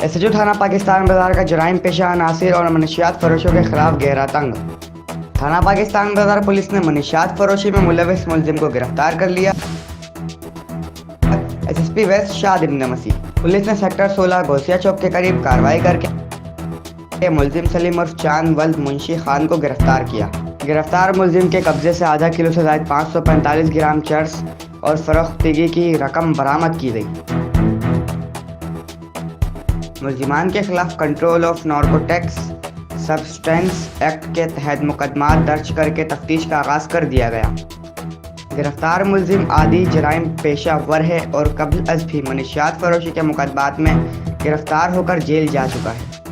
SHO थाना पाकिस्तान बाजार का जराइम पेशा अनासिर और मनशियात फरोशों के खिलाफ गहरा तंग। थाना पाकिस्तान बाजार पुलिस ने मनशियात फरोशी में मुलविस मुलजिम को गिरफ्तार कर लिया। एसएसपी वेस्ट शाद इब्न मसीह पुलिस ने सेक्टर 16 गौसिया चौक के करीब कार्रवाई करके मुलजिम सलीम उर्फ चांद वल्द मुंशी खान को गिरफ्तार किया। गिरफ्तार मुलजिम के कब्जे से आधा किलो से ज़ायद 545 ग्राम चर्स और फरोख्तगी की रकम बरामद की गई। मुलजिमान के खिलाफ control of narcotics substance act के तहत मुकदमा दर्ज करके तफ्तीश का आगाज कर दिया गया। गिरफ्तार मुलजिम आदि जराइम पेशा वर है और कबल अज़ भी मनशियात फरोशी के मुकदमात में गिरफ्तार होकर जेल जा चुका है।